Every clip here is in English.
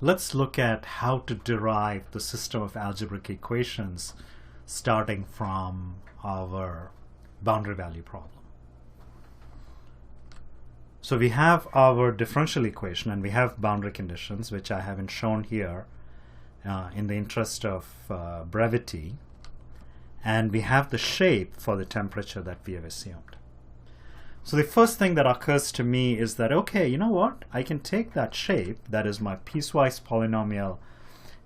let's look at how to derive the system of algebraic equations starting from our boundary value problem. So we have our differential equation and we have boundary conditions, which I haven't shown here in the interest of brevity. And we have the shape for the temperature that we have assumed. So the first thing that occurs to me is that, okay, you know what? I can take that shape, that is my piecewise polynomial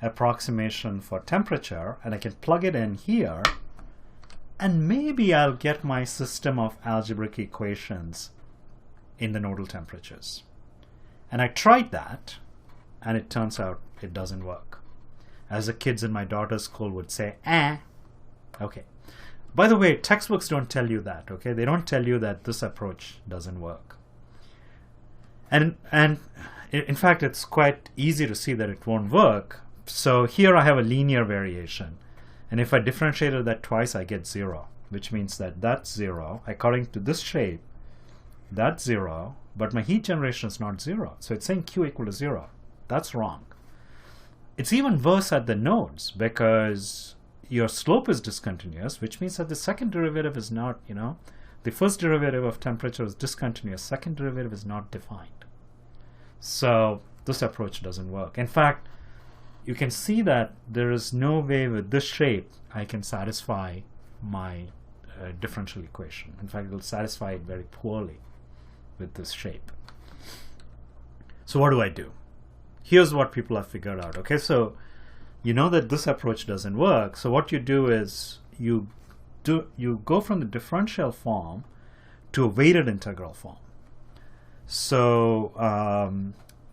approximation for temperature, and I can plug it in here, and maybe I'll get my system of algebraic equations in the nodal temperatures. And I tried that, and it turns out it doesn't work. As the kids in my daughter's school would say, eh. Okay. By the way, textbooks don't tell you that, okay? They don't tell you that this approach doesn't work. And in fact, it's quite easy to see that it won't work. So here I have a linear variation. And if I differentiated that twice, I get 0, which means that that's 0. According to this shape, that's 0, but my heat generation is not 0. So it's saying Q equal to 0. That's wrong. It's even worse at the nodes because your slope is discontinuous, which means that the second derivative is not, the first derivative of temperature is discontinuous, second derivative is not defined. So this approach doesn't work. In fact, you can see that there is no way with this shape I can satisfy my differential equation. In fact, it will satisfy it very poorly with this shape. So what do I do? Here's what people have figured out. Okay, so you know that this approach doesn't work. So what you do is you go from the differential form to a weighted integral form. So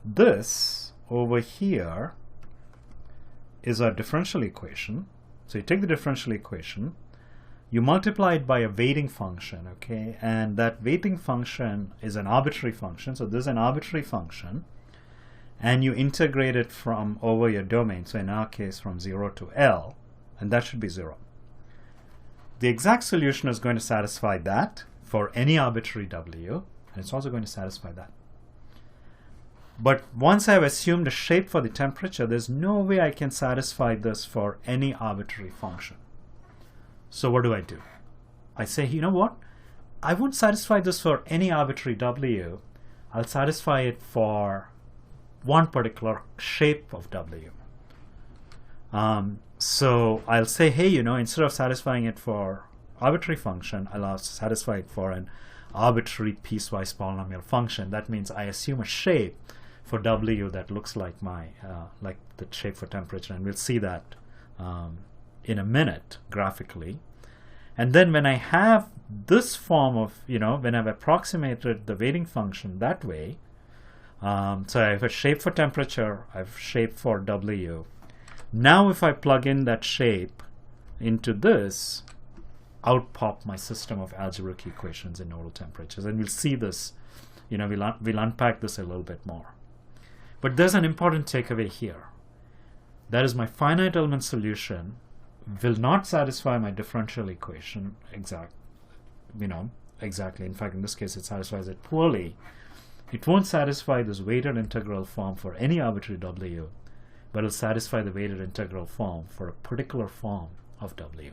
this over here is our differential equation. So you take the differential equation, you multiply it by a weighting function, okay? And that weighting function is an arbitrary function. So this is an arbitrary function. And you integrate it from over your domain, so in our case from 0 to L, and that should be 0. The exact solution is going to satisfy that for any arbitrary W, and it's also going to satisfy that. But once I've assumed a shape for the temperature, there's no way I can satisfy this for any arbitrary function. So what do? I say, you know what? I won't satisfy this for any arbitrary W. I'll satisfy it for one particular shape of W. So I'll say, hey, instead of satisfying it for arbitrary function, I'll satisfy it for an arbitrary piecewise polynomial function. That means I assume a shape for W that looks like like the shape for temperature, and we'll see that in a minute graphically. And then when I have this form of, when I've approximated the weighting function that way, so I have a shape for temperature, I have a shape for W. Now if I plug in that shape into this, out pop my system of algebraic equations in nodal temperatures. And we'll see this, we'll unpack this a little bit more. But there's an important takeaway here. That is, my finite element solution will not satisfy my differential equation exactly. In fact, in this case, it satisfies it poorly. It won't satisfy this weighted integral form for any arbitrary W, but it'll satisfy the weighted integral form for a particular form of W.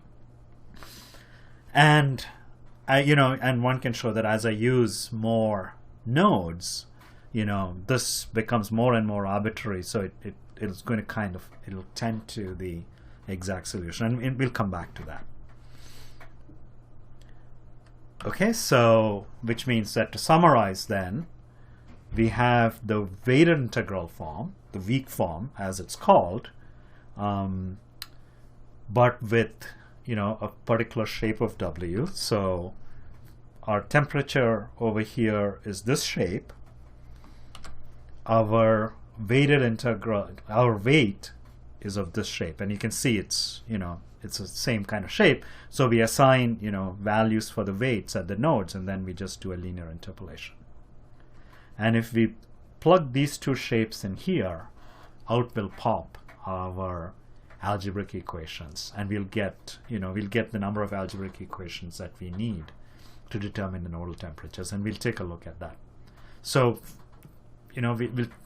And and one can show that as I use more nodes, this becomes more and more arbitrary. So it's going to it'll tend to the exact solution, and we'll come back to that. Okay, so which means that to summarize then, we have the weighted integral form, the weak form as it's called, but with a particular shape of W. So our temperature over here is this shape. Our weighted integral, our weight is of this shape, and you can see it's it's the same kind of shape. So we assign values for the weights at the nodes, and then we just do a linear interpolation. And if we plug these two shapes in here, out will pop our algebraic equations, and we'll get the number of algebraic equations that we need to determine the nodal temperatures, and we'll take a look at that. So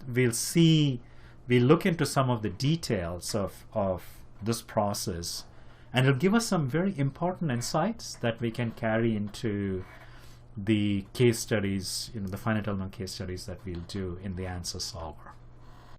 we'll see we look into some of the details of this process, and it'll give us some very important insights that we can carry into the case studies, the finite element case studies that we'll do in the answer solver.